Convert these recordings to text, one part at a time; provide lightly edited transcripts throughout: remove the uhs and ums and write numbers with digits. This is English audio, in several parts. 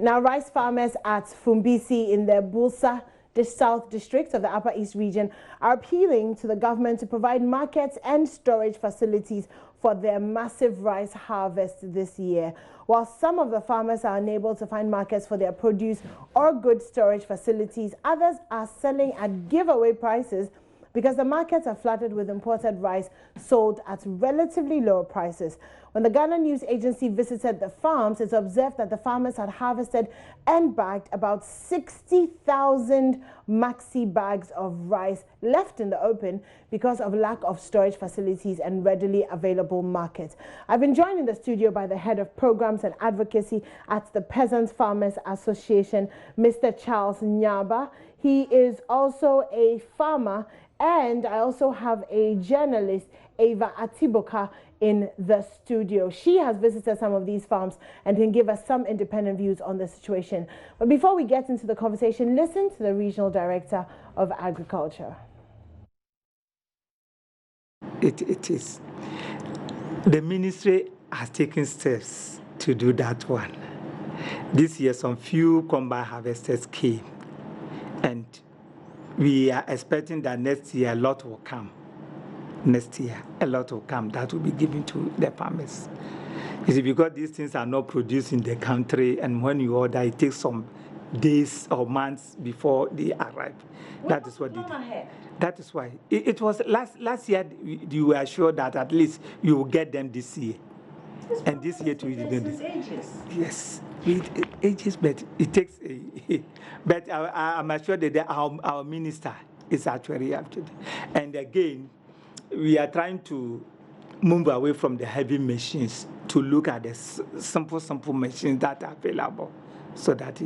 Now, rice farmers at Fumbisi in the Bulsa, the South District of the Upper East region, are appealing to the government to provide markets and storage facilities for their massive rice harvest this year. While some of the farmers are unable to find markets for their produce or good storage facilities, others are selling at giveaway prices because the markets are flooded with imported rice sold at relatively lower prices. When the Ghana News Agency visited the farms, it's observed that the farmers had harvested and bagged about 60,000 maxi bags of rice left in the open because of lack of storage facilities and readily available markets. I've been joined in the studio by the head of programs and advocacy at the Peasant Farmers Association, Mr. Charles Nyaba. He is also a farmer, and I also have a journalist, Eva Abotika, in the studio. She has visited some of these farms and can give us some independent views on the situation. But before we get into the conversation, listen to the Regional Director of Agriculture. It is. The ministry has taken steps to do that one. This year, some few combine harvesters came, and we are expecting that next year a lot will come. Next year, a lot will come that will be given to the farmers. You see, because these things are not produced in the country, and when you order, it takes some days or months before they arrive. That is what they did. That is why. It was last year, you were sure that at least you will get them this year. And this year too, you didn't. Yes, it ages, but it takes a. But I'm assured that our minister is actually after. And again, we are trying to move away from the heavy machines to look at the simple machines that are available. So that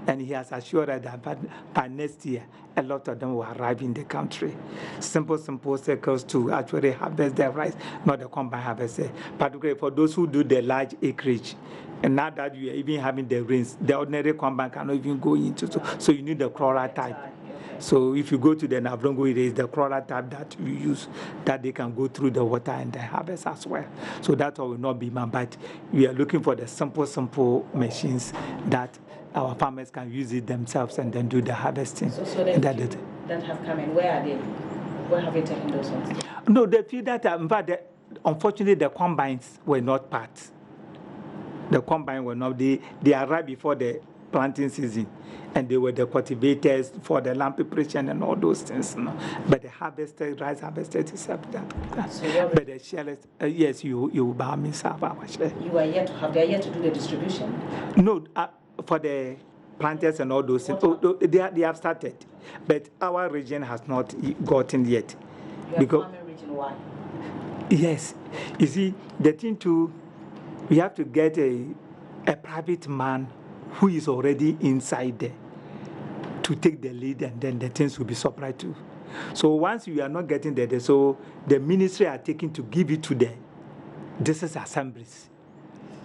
and he has assured us that by next year, a lot of them will arrive in the country. Simple circles to actually harvest their rice, not the combine harvester. Particularly for those who do the large acreage. And now that you are even having the rains, the ordinary combine cannot even go into. So you need the crawler type. So if you go to the Navrongo, it is the crawler type that we use, that they can go through the water and the harvest as well. So that will not be man, but we are looking for the simple machines that our farmers can use it themselves and then do the harvesting. So that have come in, where are they? Where have you taken those ones? No, the few that are, in fact, unfortunately, the combines were not part. The combine were not, they arrived before the planting season, and they were the cultivators for the land preparation and all those things. No? But the rice harvester is that. So but the shellers, yes, you buy me serve our share. You are yet to have, they are yet to do the distribution? No, for the planters and all those things. They have started, but our region has not gotten yet. Your farming region, why? Yes, you see, the thing too, we have to get a private man who is already inside there to take the lead, and then the things will be supplied to. So once we are not getting there, so the ministry are taking to give it to the district assemblies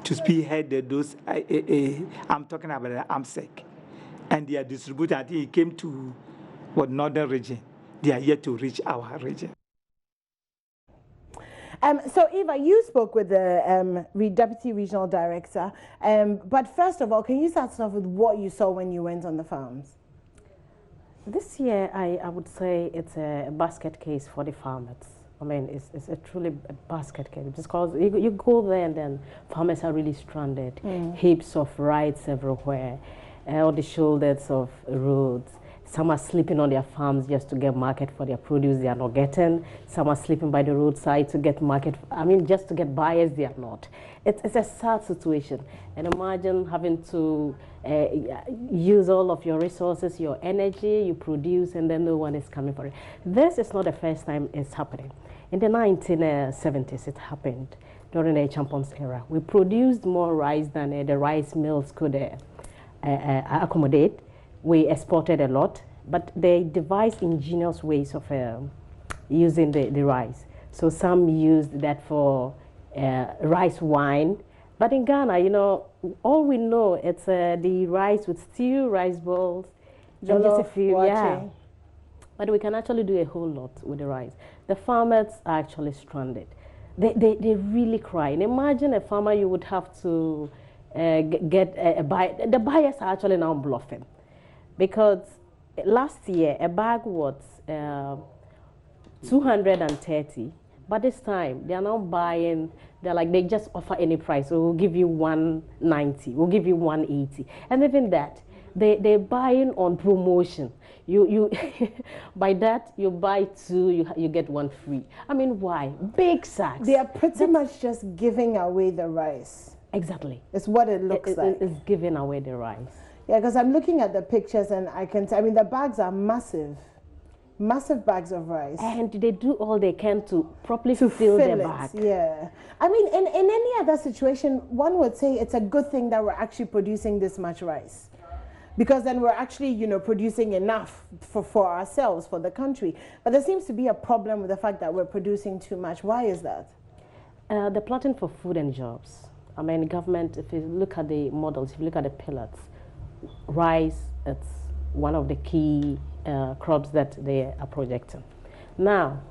to spearhead those. I'm talking about the AMSEC, and they are distributing. I think it came to northern region. They are yet to reach our region. So, Eva, you spoke with the Deputy Regional Director, but first of all, can you start off with what you saw when you went on the farms? This year, I would say it's a basket case for the farmers. I mean, it's a truly a basket case, because you go there and then farmers are really stranded, heaps of rice everywhere, on the shoulders of roads. Some are sleeping on their farms just to get market for their produce they are not getting. Some are sleeping by the roadside to get market, just to get buyers they are not. It's a sad situation. And imagine having to use all of your resources, your energy, you produce, and then no one is coming for it. This is not the first time it's happening. In the 1970s, it happened during the Champions era. We produced more rice than the rice mills could accommodate. We exported a lot, but they devised ingenious ways of using the rice. So some used that for rice wine. But in Ghana, all we know, it's the rice with stew, rice balls, and just a few, yeah. But we can actually do a whole lot with the rice. The farmers are actually stranded. They really cry. And imagine a farmer, you would have to get a buy. The buyers are actually now bluffing, because last year a bag was 230, but this time they are now buying. They're like, they just offer any price. So we'll give you 190, we'll give you 180, and even that, they're buying on promotion. You by that you buy two, you get one free. I mean, why? Big sacks. They are pretty much just giving away the rice. Exactly. It's what it looks like. It's giving away the rice. Yeah, because I'm looking at the pictures and I mean, the bags are massive. Massive bags of rice. And they do all they can to properly fill their bag. Yeah. I mean, in any other situation, one would say it's a good thing that we're actually producing this much rice. Because then we're actually, you know, producing enough for ourselves, for the country. But there seems to be a problem with the fact that we're producing too much. Why is that? The plotting for food and jobs. I mean, government, if you look at the models, if you look at the pillars, rice, it's one of the key crops that they are projecting. Now,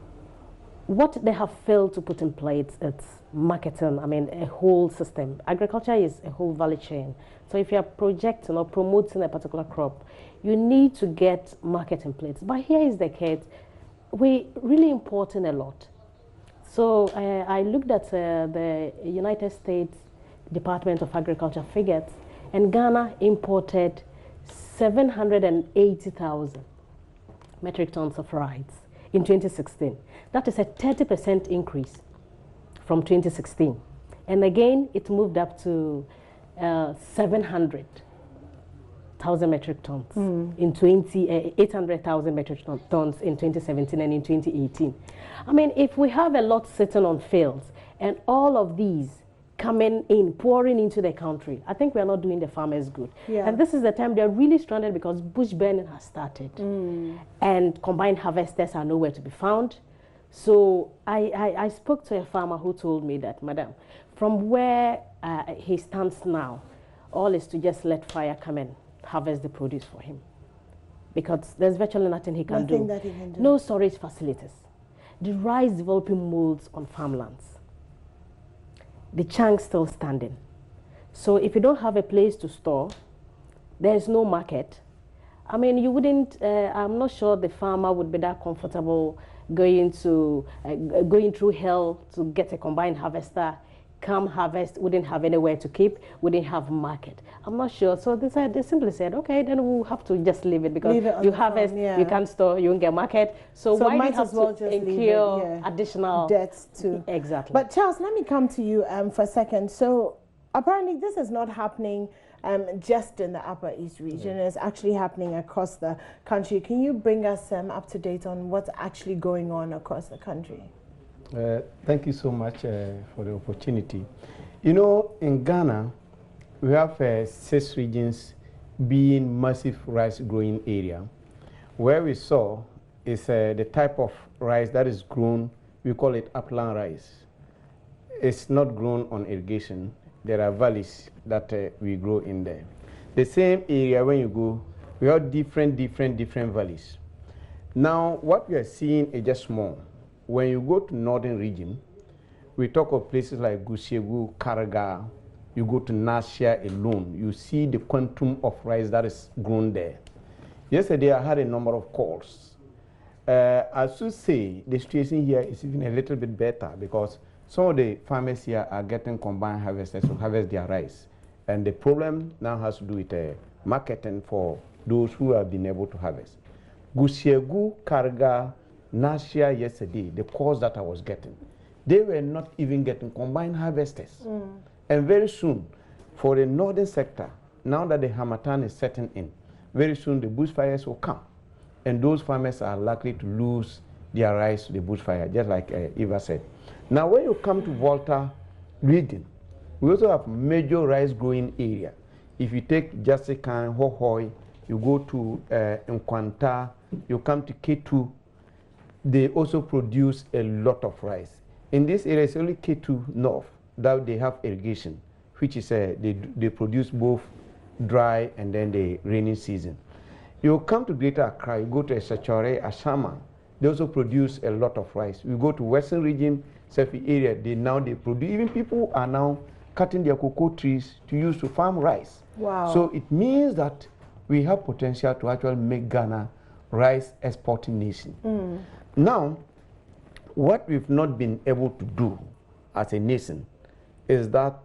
what they have failed to put in place is marketing. I mean, a whole system. Agriculture is a whole value chain. So if you are projecting or promoting a particular crop, you need to get market in place. But here is the case. We're really importing a lot. So I looked at the United States Department of Agriculture figures, and Ghana imported 780,000 metric tons of rice in 2016. That is a 30% increase from 2016. And again, it moved up to 700,000 metric tons in 800,000 metric tons in 2017 and in 2018. I mean, if we have a lot sitting on fields and all of these coming in, pouring into the country, I think we are not doing the farmers good. Yeah. And this is the time they're really stranded because bush burning has started and combined harvesters are nowhere to be found. So I spoke to a farmer who told me that, madam, from where he stands now, all is to just let fire come and harvest the produce for him, because there's virtually nothing he can do. That he can do. No storage facilities. The rice developing molds on farmlands. The chunks still standing. So if you don't have a place to store, there's no market. I mean, you wouldn't, I'm not sure the farmer would be that comfortable going through hell to get a combined harvester, come harvest, wouldn't have anywhere to keep, wouldn't have market. I'm not sure. So they simply said, okay, then we'll have to just leave it, because you harvest, you can't store, you won't get market. So why do you have to incur additional debts too? Exactly. But Charles, let me come to you for a second. So apparently this is not happening just in the Upper East region. It's actually happening across the country. Can you bring us up to date on what's actually going on across the country? Thank you so much for the opportunity. You know, in Ghana, we have 6 regions being massive rice growing area. Where we saw is the type of rice that is grown, we call it upland rice. It's not grown on irrigation. There are valleys that we grow in there. The same area, when you go, we have different valleys. Now, what we are seeing is just small. When you go to northern region, we talk of places like Gusiegu, Karaga, you go to Nasia alone, you see the quantum of rice that is grown there. Yesterday, I had a number of calls. I should say the situation here is even a little bit better, because some of the farmers here are getting combined harvesters to harvest their rice. And the problem now has to do with marketing for those who have been able to harvest. Gusiegu, Karaga, Nasia yesterday, the calls that I was getting, they were not even getting combined harvesters. And very soon, for the northern sector, now that the Harmattan is setting in, very soon the bushfires will come. And those farmers are likely to lose their rice to the bushfire, just like Eva said. Now, when you come to Volta region, we also have major rice growing area. If you take Jasikan, Hohoi, you go to Nkwanta, you come to Ketu, they also produce a lot of rice. In this area, it's only Ketu North that they have irrigation, which is they produce both dry and then the rainy season. You come to Greater Accra, you go to Esachore, Ashama, they also produce a lot of rice. We go to Western region, Sefi area, they produce, even people are now cutting their cocoa trees to use to farm rice. Wow. So it means that we have potential to actually make Ghana rice exporting nation. Now, what we've not been able to do as a nation is that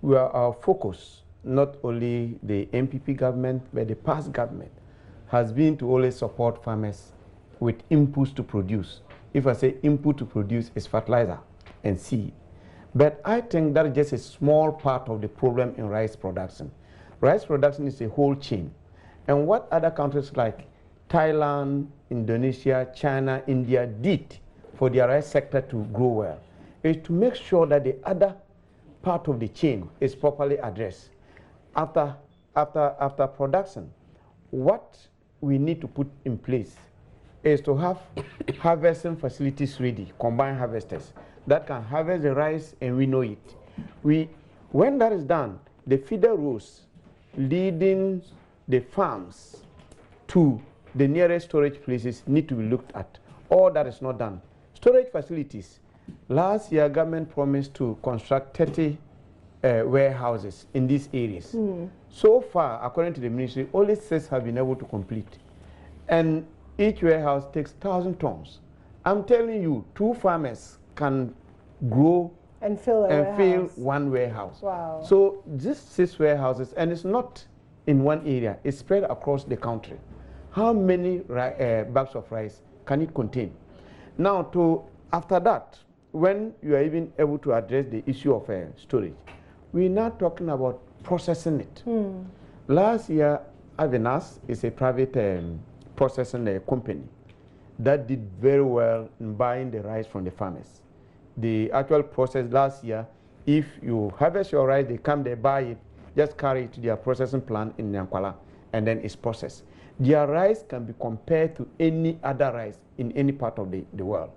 our focus, not only the MPP government, but the past government, has been to always support farmers with inputs to produce. If I say input to produce, is fertilizer and seed. But I think that is just a small part of the problem in rice production. Rice production is a whole chain. And what other countries like Thailand, Indonesia, China, India did for their rice sector to grow well is to make sure that the other part of the chain is properly addressed. After production, what we need to put in place is to have harvesting facilities ready, combined harvesters, that can harvest the rice and winnow it. When that is done, the feeder rows leading the farms to the nearest storage places need to be looked at. All that is not done. Storage facilities. Last year, government promised to construct 30 warehouses in these areas. So far, according to the ministry, only 6 have been able to complete. And each warehouse takes 1,000 tons. I'm telling you, 2 farmers can grow and fill one warehouse. Wow. So these 6 warehouses, and it's not in one area, it's spread across the country. How many bags of rice can it contain? Now, after that, when you are even able to address the issue of storage, we're now talking about processing it. Last year, Avenas is a private processing company that did very well in buying the rice from the farmers. The actual process last year, if you harvest your rice, they come, they buy it, just carry it to their processing plant in Nyankwala, and then it's processed. Their rice can be compared to any other rice in any part of the world.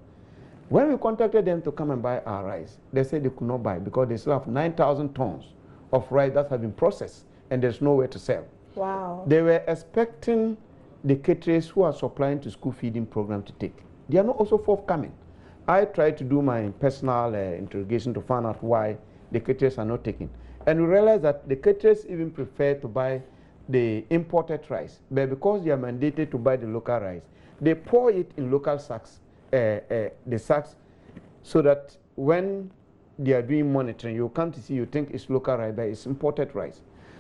When we contacted them to come and buy our rice, they said they could not buy because they still have 9,000 tons of rice that have been processed and there's nowhere to sell. Wow. They were expecting the caterers who are supplying to school feeding program to take. They are not also forthcoming. I tried to do my personal interrogation to find out why the caterers are not taking. And we realized that the caterers even prefer to buy the imported rice, but because they are mandated to buy the local rice, they pour it in local sacks, the sacks, so that when they are doing monitoring, you come to see, you think it's local rice, but it's imported rice.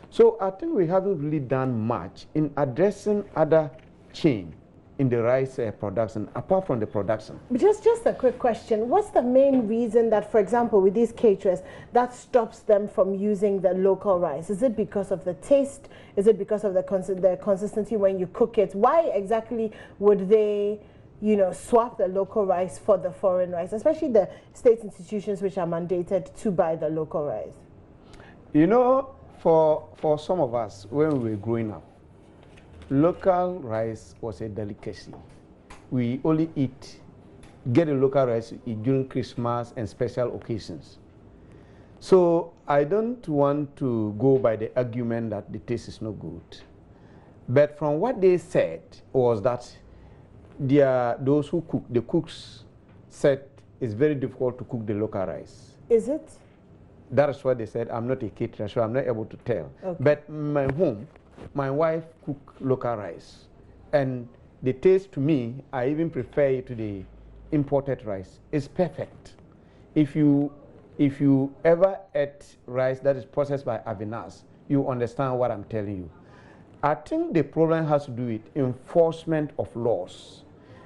So I think we haven't really done much in addressing other chain in the rice production, apart from the production. Just a quick question. What's the main reason that, for example, with these caterers, that stops them from using the local rice? Is it because of the taste? Is it because of the consistency when you cook it? Why exactly would they, swap the local rice for the foreign rice, especially the state institutions which are mandated to buy the local rice? For some of us, when we were growing up, local rice was a delicacy. We only get a local rice during Christmas and special occasions. So I don't want to go by the argument that the taste is not good. But from what they said was that those who cook, the cooks said it's very difficult to cook the local rice. Is it? That is what they said. I'm not a caterer, so I'm not able to tell. Okay. But in my home, my wife cooks local rice. And the taste to me, I even prefer it to the imported rice. It's perfect. If you ever ate rice that is processed by Avenas, you understand what I'm telling you. I think the problem has to do with enforcement of laws.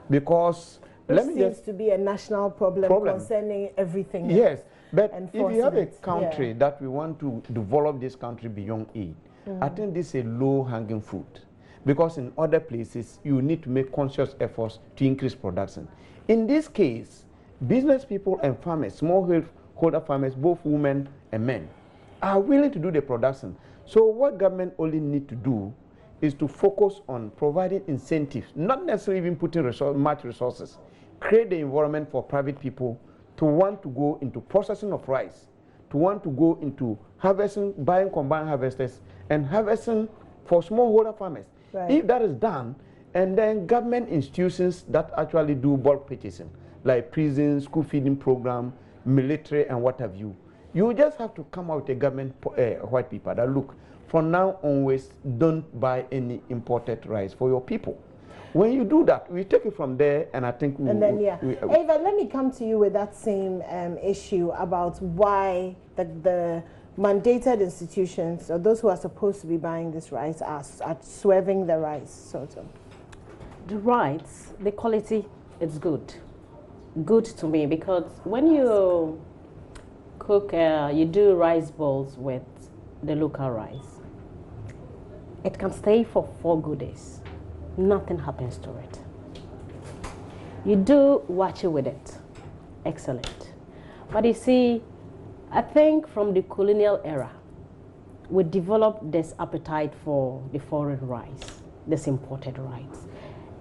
Because Which seems to be a national problem concerning everything. Yes, but if you have a country that we want to develop this country beyond aid, I think this is a low-hanging fruit. Because in other places, you need to make conscious efforts to increase production. In this case, business people and farmers, smallholder farmers, both women and men, are willing to do the production. So what government only need to do is to focus on providing incentives, not necessarily even putting much resources, create the environment for private people to want to go into processing of rice, to want to go into harvesting, buying combined harvesters, and harvesting for smallholder farmers. Right. If that is done, and then government institutions that actually do bulk purchasing, like prisons, school feeding program, military, and what have you, You just have to come out with a government white paper that look, from now onwards, don't buy any imported rice for your people. When you do that, we take it from there, and I think Eva, let me come to you with that same issue about why the mandated institutions, or those who are supposed to be buying this rice, are swerving the rice, sort of. The rice, the quality, it's good. Good to me, because when you cook, you do rice balls with the local rice, it can stay for 4 good days. Nothing happens to it. You do watch it with it. Excellent. But you see, I think from the colonial era, we developed this appetite for the foreign rice, this imported rice.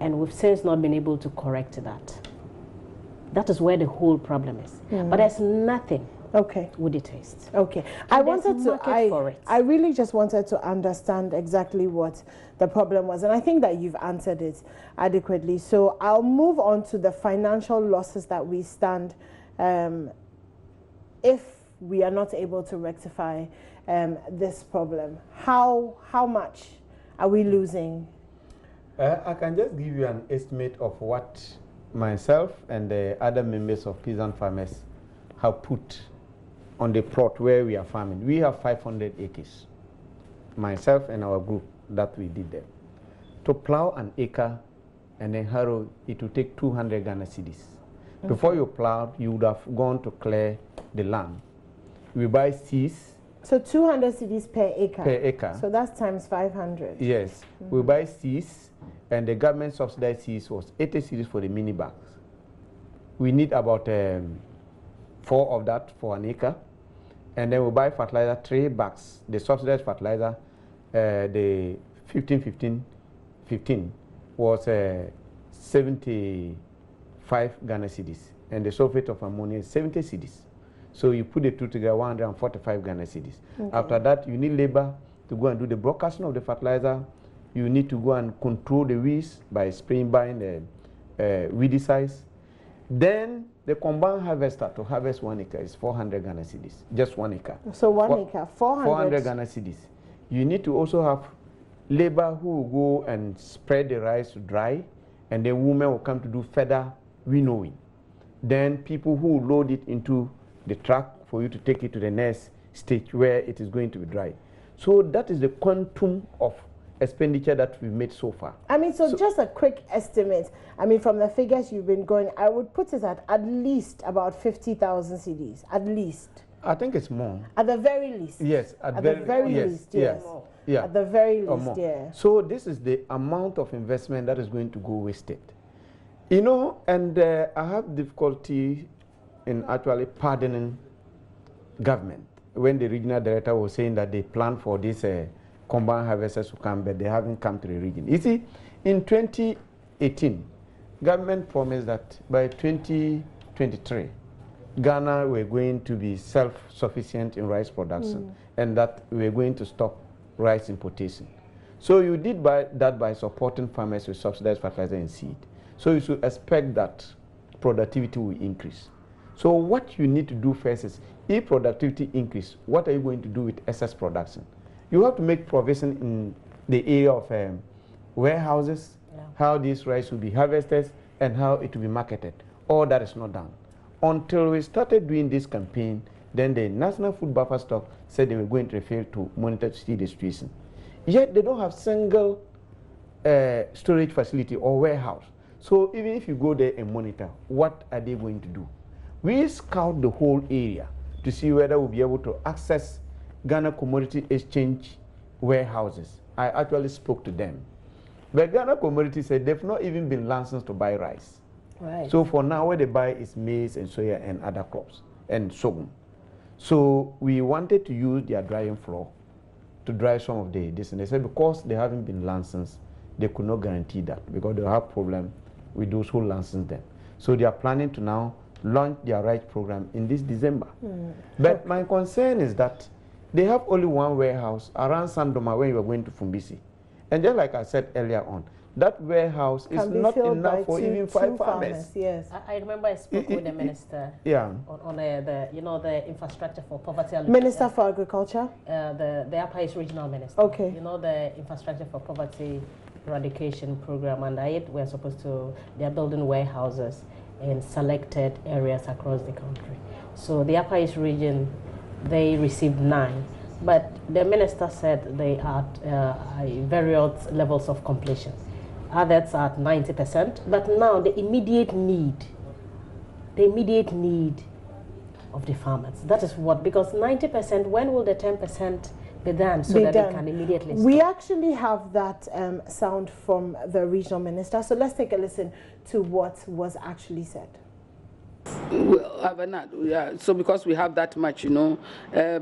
And we've since not been able to correct that. That is where the whole problem is. But there's nothing with the taste. Okay. I really just wanted to understand exactly what the problem was, and I think that you've answered it adequately. So I'll move on to the financial losses that we stand if we are not able to rectify this problem. How much are we losing? I can just give you an estimate of what myself and the other members of peasant farmers have put on the plot where we are farming. We have 500 acres, myself and our group, that we did there. To plow an acre and then harrow, it will take 200 Ghana cedis. Before you plow, you would have gone to clear the land. We buy seeds. So 200 cedis per acre? Per acre. So that's times 500. Yes. We buy seeds, and the government subsidized seeds was 80 cedis for the mini bags. We need about 4 of that for an acre. And then we buy fertilizer, 3 bags. The subsidized fertilizer, the 15 was 75 Ghana cedis. And the sulfate of ammonia is 70 cedis. So you put the two together, 145 Ghana cedis. After that, you need labor to go and do the broadcasting of the fertilizer. You need to go and control the weeds by spraying by the weedicides. Then the combined harvester to harvest 1 acre is 400 Ghana cedis, just 1 acre. So 1 acre, 400 Ghana cedis. You need to also have labor who will go and spread the rice to dry, and then women will come to do further winnowing. Then people who will load it into the truck for you to take it to the next stage where it is going to be dry. So that is the quantum of expenditure that we've made so far. I mean, so just a quick estimate. I mean, from the figures you've been going, I would put it at least about 50,000 cedis, at least. I think it's more. At the very least. Yes, at the very least, yes. Yeah. At the very least, yeah. So this is the amount of investment that is going to go wasted. You know, and I have difficulty in actually pardoning government when the regional director was saying that they plan for this combined harvesters to come, but they haven't come to the region. You see, in 2018, government promised that by 2023, Ghana were going to be self-sufficient in rice production, and that we're going to stop rice importation. So you did that by supporting farmers with subsidized fertilizer and seed. So you should expect that productivity will increase. So what you need to do first is, if productivity increase, what are you going to do with excess production? You have to make provision in the area of warehouses, how this rice will be harvested, and how it will be marketed. All that is not done. Until we started doing this campaign, then the National Food Buffer Stock said they were going to refer to monitor to see the situation. Yet they don't have single storage facility or warehouse. So even if you go there and monitor, what are they going to do? We scout the whole area to see whether we'll be able to access Ghana Commodity Exchange warehouses. I actually spoke to them. But Ghana Commodity said they've not even been licensed to buy rice. Right. So for now, what they buy is maize and soya and other crops and sorghum. So we wanted to use their drying floor to dry some of this. And they said because they haven't been licensed, they could not guarantee that because they'll have problem with those who license them. So they are planning to now launch their rice program in this December. But my concern is that they have only one warehouse around Sandoma when you are going to Fumbisi. And just like I said earlier on, that warehouse is not enough for even 5 farmers. Yes. I remember I spoke with the minister on the infrastructure for poverty. Minister for Agriculture? The Upper East Regional Minister. Okay. The infrastructure for poverty eradication program, and we're supposed to, they're building warehouses in selected areas across the country. So the Upper East region, they received 9, but the minister said they are at various levels of completion. Others are at 90%, but now the immediate need of the farmers, that is what, because 90%, when will the 10% be done so that they can immediately start? We actually have that sound from the regional minister, so let's take a listen to what was actually said. Well, yeah. So because we have that much, you are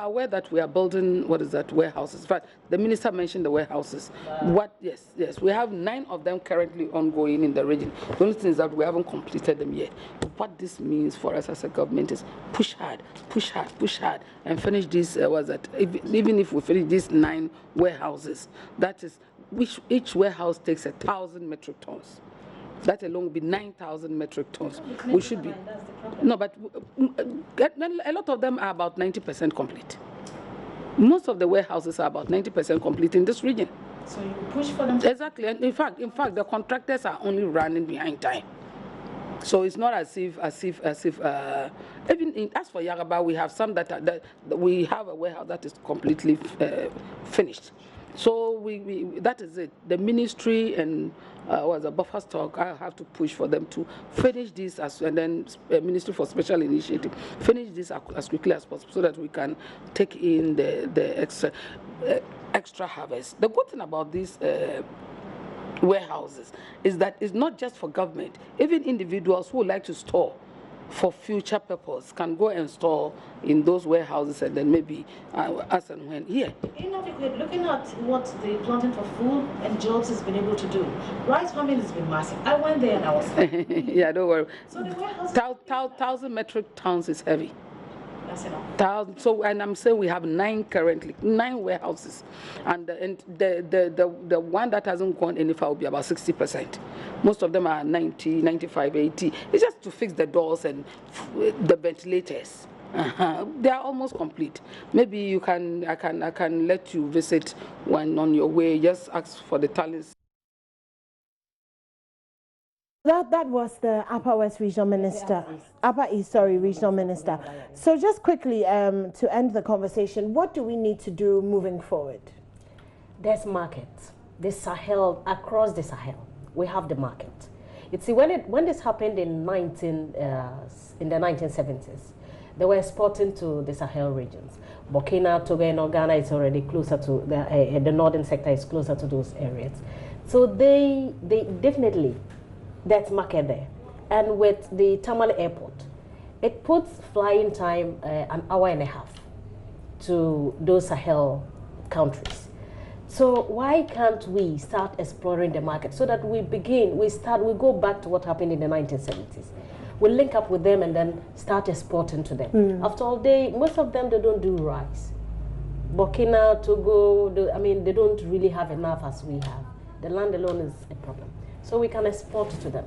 aware that we are building, warehouses. In fact, the minister mentioned the warehouses. Yes, we have 9 of them currently ongoing in the region. The only thing is that we haven't completed them yet. What this means for us as a government is push hard, and finish this. Even if we finish these 9 warehouses, that is, each warehouse takes 1,000 metric tons. That alone will be 9,000 metric tons. We should be. No, but a lot of them are about 90% complete. Most of the warehouses are about 90% complete in this region. So you push for them? Exactly. And in fact, the contractors are only running behind time. So it's not as if even as for Yaraba, we have some that we have a warehouse that is completely finished. So that is it. The ministry and the buffer stock, I have to push for them to finish this and then Ministry for Special Initiative finish this as quickly as possible so that we can take in the extra harvest. The good thing about these warehouses is that it's not just for government. Even individuals who would like to store for future purpose can go and store in those warehouses, and then maybe as and when here. Looking at what the Planting for Food and Jobs has been able to do, rice farming has been massive. I went there and I was yeah, don't worry. So the warehouses 1,000 metric tons is heavy. That's enough. 1,000. So, and I'm saying we have 9 currently, 9 warehouses, and the one that hasn't gone any far will be about 60%. Most of them are 90, 95, 80. It's just to fix the doors and the ventilators. They are almost complete. Maybe I can let you visit when on your way. Just ask for the talents. That was the Upper West Regional Minister, Upper East, Regional Minister. So just quickly to end the conversation, what do we need to do moving forward? There's markets. The Sahel, across the Sahel, we have the market. You see, when this happened in the 1970s, they were exporting to the Sahel regions. Burkina, Togo, and Ghana is already closer to the northern sector is closer to those areas. So they definitely. That's market there. And with the Tamale Airport, it puts flying time an hour and a half to those Sahel countries. So why can't we start exploring the market so that we go back to what happened in the 1970s. We link up with them and then start exporting to them. After all, most of them, they don't do rice. Burkina, Togo, they don't really have enough as we have. The land alone is a problem. So we can export to them.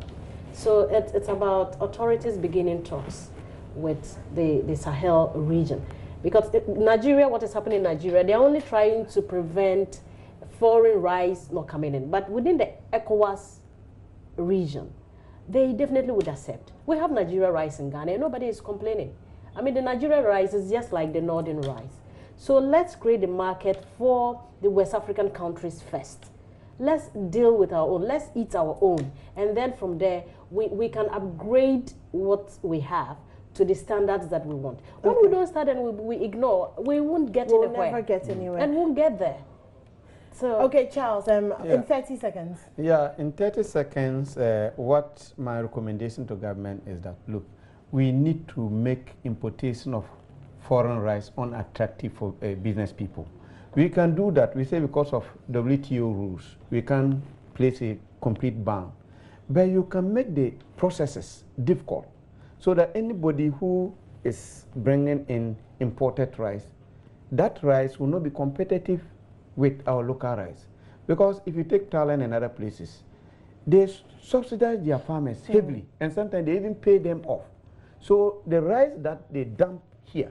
So it's about authorities beginning talks with the Sahel region. Because Nigeria, what is happening in Nigeria, they're only trying to prevent foreign rice not coming in. But within the ECOWAS region, they definitely would accept. We have Nigeria rice in Ghana, and nobody is complaining. The Nigeria rice is just like the northern rice. So let's create a market for the West African countries first. Let's deal with our own, let's eat our own. And then from there, we can upgrade what we have to the standards that we want. When we don't start and we ignore, we won't get anywhere. We'll never get anywhere. And won't get there. So okay, Charles, in 30 seconds. Yeah, in 30 seconds, what my recommendation to government is that, look, we need to make importation of foreign rice unattractive for business people. We can do that, we say, because of WTO rules. We can place a complete ban. But you can make the processes difficult so that anybody who is bringing in imported rice, that rice will not be competitive with our local rice. Because if you take Thailand and other places, they subsidize their farmers heavily, and sometimes they even pay them off. So the rice that they dump here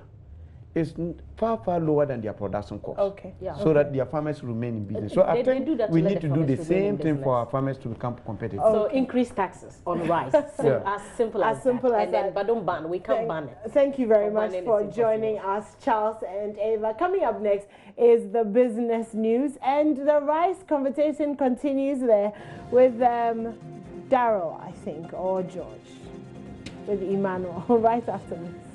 is far, far lower than their production cost. Okay. Yeah. So that their farmers remain in business. So I think we need to do the same thing for our farmers to become competitive. So increase taxes on rice. As simple as that. But don't ban. We can't ban it. Thank you very much for joining us, Charles and Eva. Coming up next is the business news, and the rice conversation continues there with Daryl, I think, or George, with Emmanuel, right after this.